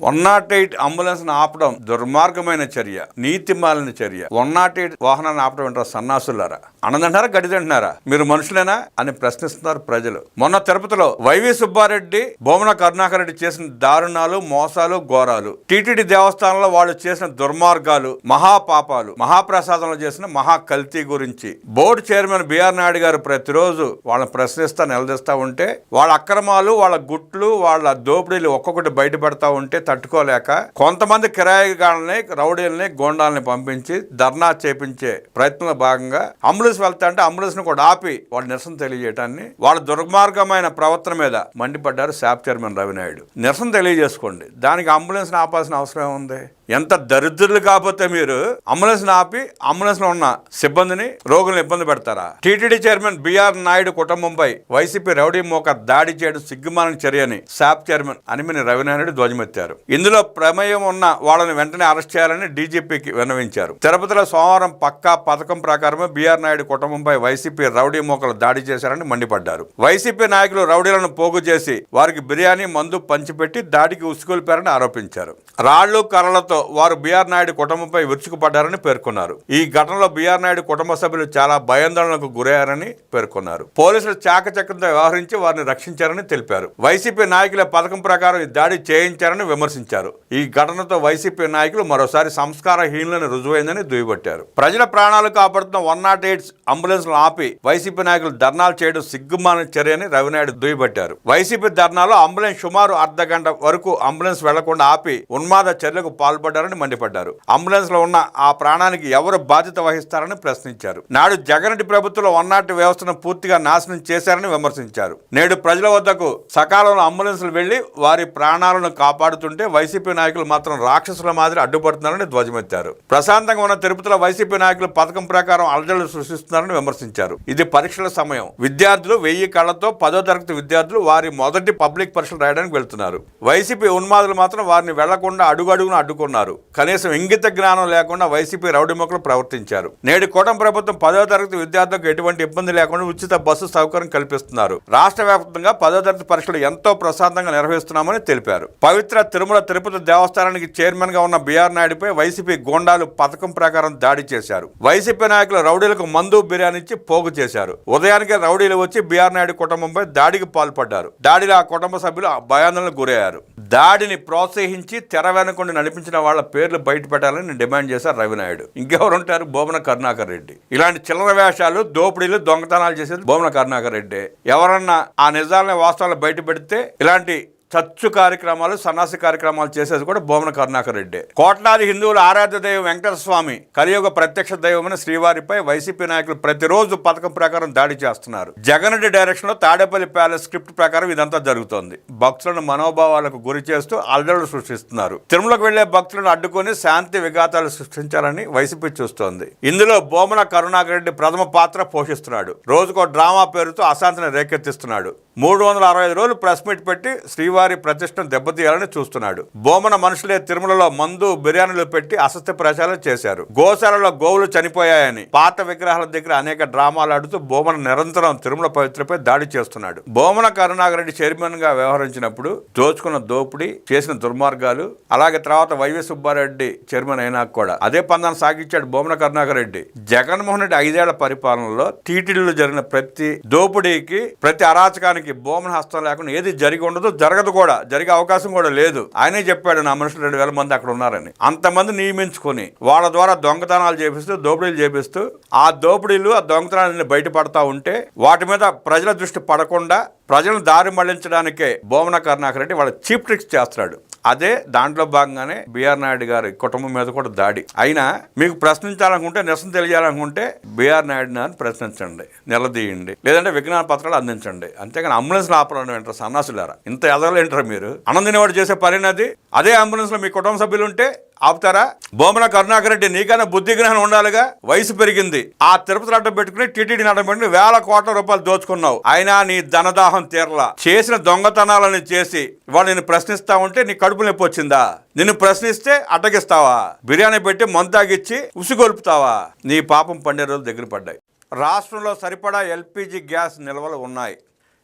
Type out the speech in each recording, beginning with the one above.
108 ambulance ఆపడం దుర్మార్గమైన చర్య, నీతి మాలిన చర్య. 108 వాహనాన్ని ఆపడం అంటారా సన్నాసులారా? అన్నదంటారా గడిదంటున్నారా? మీరు మనుషులేనా అని ప్రశ్నిస్తున్నారు ప్రజలు. మొన్న తిరుపతిలో వైవి సుబ్బారెడ్డి, బొమ్మన కరుణాకర్ రెడ్డి చేసిన దారుణాలు, మోసాలు, ఘోరాలు, టీటీడీ దేవస్థానంలో వాళ్ళు చేసిన దుర్మార్గాలు, మహాపాపాలు, మహాప్రసాదంలో చేసిన మహా కల్తీ గురించి బోర్డు చైర్మన్ బిఆర్ నాయుడు గారు ప్రతిరోజు వాళ్ళని ప్రశ్నిస్తా నిలదీస్తా ఉంటే, వాళ్ళ అక్రమాలు, వాళ్ళ గుట్లు, వాళ్ళ దోపిడీలు ఒక్కొక్కటి బయటపడతా ఉంటే తట్టుకోలేక కొంతమంది కిరాయిగాళ్ళని, రౌడీలని, గోండాలని పంపించి ధర్నా చేపించే ప్రయత్నంలో భాగంగా అంబులెన్స్ వెళ్తా అంటే అంబులెన్స్ ను కూడా ఆపి వాళ్ళ నిరసన తెలియజేయటాన్ని, వాళ్ళ దుర్మార్గమైన ప్రవర్తన మీద మండిపడ్డారు శాప్ చైర్మన్ రవినాయుడు. నిరసన తెలియజేసుకోండి, దానికి అంబులెన్స్ ఆపాల్సిన అవసరం ఏముంది? ఎంత దరిద్రులు కాకపోతే మీరు అంబులెన్స్ ఆపి అంబులెన్స్ లో ఉన్న సిబ్బందిని, రోగులను ఇబ్బంది పెడతారా? టీటీడీ చైర్మన్ బిఆర్ నాయుడు కుటుంబంపై వైసీపీ రౌడీ మోక దాడి చేయడం సిగ్గుమాలిన చర్యని శాప్ చైర్మన్ అనిమిని రవినాయుడు ధ్వజమెత్తారు. ఇందులో ప్రమేయం ఉన్న వాళ్ళని వెంటనే అరెస్ట్ చేయాలని డీజీపీకి విన్నవించారు. తిరుపతిలో సోమవారం పక్కా పథకం ప్రకారమే బిఆర్ నాయుడు కుటుంబంపై వైసీపీ రౌడీ మోకలు దాడి చేశారని మండిపడ్డారు. వైసీపీ నాయకులు రౌడీలను పోగు చేసి వారికి బిర్యానీ, మందు పంచిపెట్టి దాడికి ఉసుకొల్పారని ఆరోపించారు. రాళ్లు, కర్రలతో వారు బిఆర్ నాయుడు కుటుంబంపై విరుచుకుపడ్డారని పేర్కొన్నారు. ఈ ఘటనలో బిఆర్ నాయుడు కుటుంబ సభ్యులు చాలా భయాందోళనకు గురయ్యారని పేర్కొన్నారు. పోలీసులు చాకచక్యంతో వ్యవహరించి వారిని రక్షించారని తెలిపారు. వైసీపీ నాయకుల పథకం ప్రకారం ఈ దాడి చేయించారని విమర్శించారు. ఈ ఘటనతో వైసీపీ నాయకులు మరోసారి సంస్కారహీనులను రుజువైందని దుయ్యబట్టారు. ప్రజల ప్రాణాలు కాపాడుతున్న 108 అంబులెన్స్లు ఆపి వైసీపీ నాయకులు ధర్నాలు చేయడం సిగ్గుమాలిన చర్యని రవినాయుడు దుయ్యబట్టారు. వైసీపీ ధర్నాలో అంబులెన్స్ సుమారు అర్ధగంట వరకు అంబులెన్స్ వెళ్లకుండా ఆపి ఉన్మాద చర్యలకు పాల్పడ్డారని మండిపడ్డారు. అంబులెన్స్ లో ఉన్న ఆ ప్రాణానికి ఎవరు బాధ్యత వహిస్తారని ప్రశ్నించారు. నాడు జగన్ రెడ్డి ప్రభుత్వంలో 108 వ్యవస్థను పూర్తిగా నాశనం చేశారని విమర్శించారు. నేడు ప్రజల వద్దకు సకాలంలో అంబులెన్స్లు వెళ్లి వారి ప్రాణాలను కాపాడుతుంటే వైసీపీ నాయకులు మాత్రం రాక్షసుల మాదిరి అడ్డుపడుతున్నారని ధ్వజమెత్తారు. ప్రశాంతంగా ఉన్న తిరుపతిలో వైసీపీ నాయకులు పథకం ప్రకారం అలజడులు సృష్టిస్తున్నారని విమర్శించారు. ఇది పరీక్షల సమయం. విద్యార్థులు 1000 కళ్లతో 10వ తరగతి విద్యార్థులు వారి మొదటి పబ్లిక్ పరీక్షలు రాయడానికి వెళ్తున్నారు. వైసీపీ ఉన్మాదులు మాత్రం వారిని వెళ్లకుండా అడుగడుగున అడ్డుకున్నారు. కనీసం ఇంగిత జ్ఞానం లేకుండా వైసీపీ రౌడీ మొక్కలు ప్రవర్తించారు. నేడు కూటమి ప్రభుత్వం 10వ తరగతి విద్యార్థులకు ఎటువంటి ఇబ్బంది లేకుండా ఉచిత బస్సు సౌకర్యం కల్పిస్తున్నారు. రాష్ట్ర వ్యాప్తంగా 10వ తరగతి పరీక్షలు ఎంతో ప్రశాంతంగా నిర్వహిస్తున్నామని తెలిపారు. పవిత్ర తిరుమల తిరుపతి దేవస్థానానికి చైర్మన్ గా ఉన్న బిఆర్ నాయుడుపై వైసీపీ గోండాలు పథకం ప్రకారం దాడి చేశారు. వైసీపీ నాయకులు రౌడీలకు మందు, బిర్యానీ ఇచ్చి పోగు చేశారు. ఉదయానికే రౌడీలు వచ్చి బిఆర్ నాయుడు కుటుంబంపై దాడికి పాల్పడ్డారు. దాడిలో ఆ కుటుంబ సభ్యులు భయాందోళనకు గురయ్యారు. దాడిని ప్రోత్సహించి తెర వెనుకొండి నడిపించిన వాళ్ళ పేర్లు బయట పెట్టాలని డిమాండ్ చేశారు రవినాయుడు. ఇంకెవరుంటారు? బొమ్మన కరుణాకర్ రెడ్డి. ఇలాంటి చిల్లర వేషాలు, దోపిడీలు, దొంగతనాలు చేసేది బొమ్మన కరుణాకర్ రెడ్డి. ఎవరన్నా ఆ నిజాలని, వాస్తవాలను బయట పెడితే ఇలాంటి చచ్చు కార్యక్రమాలు, సన్నాసి కార్యక్రమాలు చేసేది కూడా బొమ్మన కరుణాకర్ రెడ్డి. కోట్లాది హిందువుల ఆరాధ్య దైవం వెంకటేశ్వర స్వామి, కలియుగ ప్రత్యక్ష దైవమైన శ్రీవారిపై వైసీపీ నాయకులు ప్రతిరోజు పథకం ప్రకారం దాడి చేస్తున్నారు. జగన్ రెడ్డి డైరెక్షన్ లో తాడేపల్లి ప్యాలెస్ స్క్రిప్ట్ ప్రకారం ఇదంతా జరుగుతోంది. భక్తులను మనోభావాలకు గురి చేస్తూ అలజడులు సృష్టిస్తున్నారు. తిరుమలకు వెళ్లే భక్తులను అడ్డుకొని శాంతి విఘాతాలు సృష్టించాలని వైసీపీ చూస్తోంది. ఇందులో బొమ్మన కరుణాకర్ రెడ్డి ప్రథమ పాత్ర పోషిస్తున్నాడు. రోజుకో డ్రామా పేరుతో అశాంతిని రేకెత్తిస్తున్నాడు. 365 రోజులు ప్రెస్ మీట్ పెట్టి శ్రీవారి ప్రతిష్టను దెబ్బతీయాలని చూస్తున్నాడు. బొమ్మన మనుషులే తిరుమలలో మందు, బిర్యానీలు పెట్టి అసత్య ప్రచారం చేశారు. గోశాలలో గోవులు చనిపోయాయని, పాత విగ్రహాల దగ్గర అనేక డ్రామాలు ఆడుతూ బొమ్మన నిరంతరం తిరుమల పవిత్రపై దాడి చేస్తున్నాడు. బొమ్మన కరుణాకర్ రెడ్డి చైర్మన్ గా వ్యవహరించినప్పుడు దోచుకున్న దోపిడీ, చేసిన దుర్మార్గాలు, అలాగే తర్వాత వైవి సుబ్బారెడ్డి చైర్మన్ అయినా కూడా అదే పందాన్ని సాగించాడు బొమ్మన కరుణాకర్ రెడ్డి. జగన్మోహన్ రెడ్డి 5 ఏళ్ల పరిపాలనలో టీటీడీలో జరిగిన ప్రతి దోపిడీకి, ప్రతి అరాచకానికి బొమ్మన హస్తం లేకుండా ఏది జరిగి ఉండదు, జరగదు కూడా, జరిగే అవకాశం కూడా లేదు. ఆయనే చెప్పాడు నా మనుషులు 2,000 మంది అక్కడ ఉన్నారని. అంతమంది నియమించుకొని వాళ్ళ ద్వారా దొంగతనాలు చేపిస్తూ, దోపిడీలు చేపిస్తూ, ఆ దోపిడీలు, ఆ దొంగతనాలన్నీ బయటపడతా ఉంటే వాటి మీద ప్రజల దృష్టి పడకుండా ప్రజలను దారి మళ్లించడానికే బొమ్మన కరుణాకర్ రెడ్డి వాళ్ళ చీప్ ట్రిక్స్ చేస్తున్నాడు. అదే దాంట్లో భాగంగానే బిఆర్ నాయుడు గారి కుటుంబం మీద కూడా దాడి. అయినా మీకు ప్రశ్నించాలనుకుంటే, నిరసన తెలియాలనుకుంటే బిఆర్ నాయుడుని ప్రశ్నించండి, నిలదీయండి, లేదంటే విజ్ఞాన పత్రాలు అందించండి. అంతేగాని అంబులెన్స్ ఆపడం ఏంటారు సన్నాసులారా? ఇంత ఎదగలేంటారు మీరు? అనందినేవాడు చేసే పనినది. అదే అంబులెన్స్ లో మీ కుటుంబ సభ్యులు ఉంటే ఆపుతారా? బొమ్మన కరుణాకర్ రెడ్డి, నీకైనా బుద్ధి జ్ఞానం ఉండాలిగా. వయసు పెరిగింది. ఆ తిరుపతిని అడ్డం పెట్టుకుని, టీటీడీని అడ్డం పెట్టుకుని వేల కోట్ల రూపాయలు దోచుకున్నావు. అయినా నీ ధనదాహం తీరలా. చేసిన దొంగతనాలని చేసి వాళ్ళు నిన్ను ప్రశ్నిస్తా ఉంటే నీ కడుపు నొప్పి వచ్చిందా? నిన్ను ప్రశ్నిస్తే అడ్డగిస్తావా? బిర్యానీ పెట్టి మంతాగిచ్చి ఉసిగొల్పుతావా? నీ పాపం పండే రోజులు దగ్గర పడ్డాయి. రాష్ట్రంలో సరిపడా ఎల్పిజి గ్యాస్ నిల్వలు ఉన్నాయి.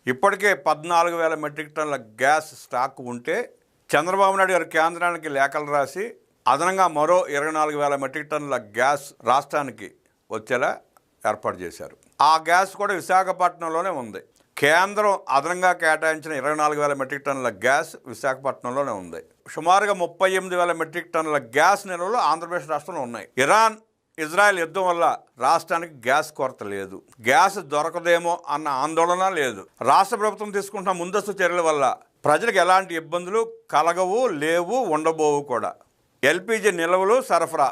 ఇప్పటికే 14,000 మెట్రిక్ టన్నుల గ్యాస్ స్టాక్ ఉంటే చంద్రబాబు నాయుడు గారు కేంద్రానికి లేఖలు రాసి అదనంగా మరో 24,000 మెట్రిక్ టన్నుల గ్యాస్ రాష్ట్రానికి వచ్చేలా ఏర్పాటు చేశారు. ఆ గ్యాస్ కూడా విశాఖపట్నంలోనే ఉంది. కేంద్రం అదనంగా కేటాయించిన 24,000 మెట్రిక్ టన్నుల గ్యాస్ విశాఖపట్నంలోనే ఉంది. సుమారుగా 38,000 మెట్రిక్ టన్నుల గ్యాస్ నిల్వలు ఆంధ్రప్రదేశ్ రాష్ట్రంలో ఉన్నాయి. ఇరాన్ ఇజ్రాయెల్ యుద్ధం వల్ల రాష్ట్రానికి గ్యాస్ కొరత లేదు. గ్యాస్ దొరకదేమో అన్న ఆందోళన లేదు. రాష్ట్ర ప్రభుత్వం తీసుకుంటున్న ముందస్తు చర్యల వల్ల ప్రజలకు ఎలాంటి ఇబ్బందులు కలగవు, లేవు, ఉండబోవు కూడా. ఎల్పిజి నిల్వలు, సరఫరా,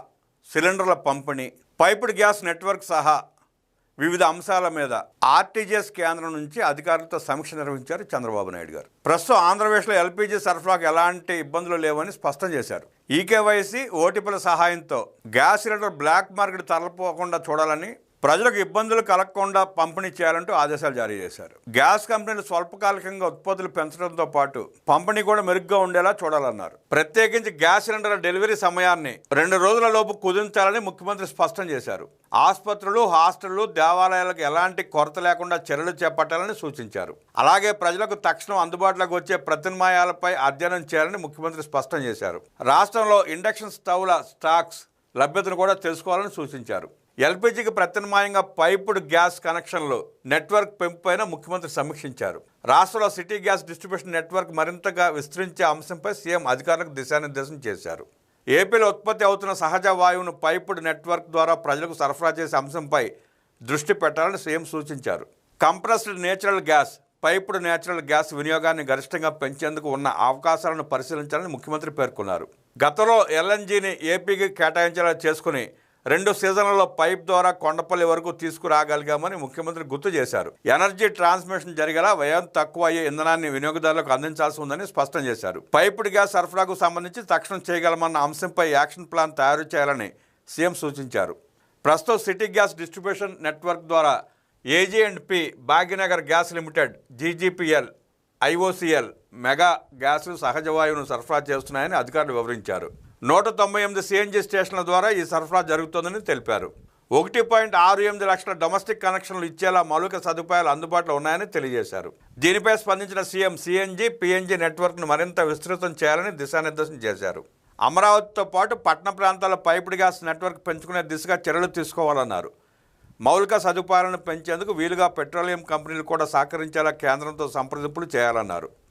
సిలిండర్ల పంపిణీ, పైపుడ్ గ్యాస్ నెట్వర్క్ సహా వివిధ అంశాల మీద ఆర్టీజీఎస్ కేంద్రం నుంచి అధికారులతో సమీక్ష నిర్వహించారు చంద్రబాబు నాయుడు గారు. ప్రస్తుతం ఆంధ్రప్రదేశ్లో ఎల్పీజీ సరఫరాకు ఎలాంటి ఇబ్బందులు లేవని స్పష్టం చేశారు. ఈకేవైసీ, ఓటీపీల సహాయంతో గ్యాస్ సిలిండర్ బ్లాక్ మార్కెట్ తరలిపోకుండా చూడాలని, ప్రజలకు ఇబ్బందులు కలగకుండా పంపిణీ చేయాలంటూ ఆదేశాలు జారీ చేశారు. గ్యాస్ కంపెనీలు స్వల్పకాలికంగా ఉత్పత్తులు పెంచడంతో పాటు పంపిణీ కూడా మెరుగ్గా ఉండేలా చూడాలన్నారు. ప్రత్యేకించి గ్యాస్ సిలిండర్ డెలివరీ సమయాన్ని 2 రోజుల లోపు కుదించాలని ముఖ్యమంత్రి స్పష్టం చేశారు. ఆసుపత్రులు, హాస్టళ్లు, దేవాలయాలకు ఎలాంటి కొరత లేకుండా చర్యలు చేపట్టాలని సూచించారు. అలాగే ప్రజలకు తక్షణం అందుబాటులోకి వచ్చే ప్రత్యామ్నాయాలపై అధ్యయనం చేయాలని ముఖ్యమంత్రి స్పష్టం చేశారు. రాష్ట్రంలో ఇండక్షన్ స్టవ్ల స్టాక్స్ లభ్యతను కూడా తెలుసుకోవాలని సూచించారు. ఎల్పీజీకి ప్రత్యామ్నాయంగా పైపుడ్ గ్యాస్ కనెక్షన్లు నెట్వర్క్ పెంపుపైన ముఖ్యమంత్రి సమీక్షించారు. రాష్ట్రంలో సిటీ గ్యాస్ డిస్ట్రిబ్యూషన్ నెట్వర్క్ మరింతగా విస్తరించే అంశంపై సీఎం అధికారులకు దిశానిర్దేశం చేశారు. ఏపీలో ఉత్పత్తి అవుతున్న సహజ వాయువును పైపుడ్ నెట్వర్క్ ద్వారా ప్రజలకు సరఫరా చేసే అంశంపై దృష్టి పెట్టాలని సీఎం సూచించారు. Compressed natural gas, piped natural gas వినియోగాన్ని గరిష్టంగా పెంచేందుకు ఉన్న అవకాశాలను పరిశీలించాలని ముఖ్యమంత్రి పేర్కొన్నారు. గతంలో ఎల్ఎన్జీని ఏపీకి కేటాయించేలా చేసుకుని 2 సీజన్లలో పైప్ ద్వారా కొండపల్లి వరకు తీసుకురాగలిగామని ముఖ్యమంత్రి గుర్తు చేశారు. ఎనర్జీ ట్రాన్స్మిషన్ జరిగేలా వ్యయం తక్కువ అయ్యే ఇంధనాన్ని వినియోగదారులకు అందించాల్సి ఉందని స్పష్టం చేశారు. పైపుడ్ గ్యాస్ సరఫరాకు సంబంధించి తక్షణం చేయగలమన్న అంశంపై యాక్షన్ ప్లాన్ తయారు చేయాలని సీఎం సూచించారు. ప్రస్తుతం సిటీ గ్యాస్ డిస్ట్రిబ్యూషన్ నెట్వర్క్ ద్వారా AG and P, Bhagyanagar gas limited, GGPL, IOCL mega గ్యాసులు సహజ వాయువును సరఫరా చేస్తున్నాయని అధికారులు వివరించారు. 198 సిఎన్జీ స్టేషన్ల ద్వారా ఈ సరఫరా జరుగుతోందని తెలిపారు. 1.68 లక్షల డొమెస్టిక్ కనెక్షన్లు ఇచ్చేలా మౌలిక సదుపాయాలు అందుబాటులో ఉన్నాయని తెలియజేశారు. దీనిపై స్పందించిన సీఎం సిఎన్జీ, పిఎన్జీ నెట్వర్క్ను మరింత విస్తృతం చేయాలని దిశానిర్దేశం చేశారు. అమరావతితో పాటు పట్టణ ప్రాంతాల పైపుడ్ గ్యాస్ నెట్వర్క్ పెంచుకునే దిశగా చర్యలు తీసుకోవాలన్నారు. మౌలిక సదుపాయాలను పెంచేందుకు వీలుగా పెట్రోలియం కంపెనీలు కూడా సహకరించేలా కేంద్రంతో సంప్రదింపులు చేయాలన్నారు.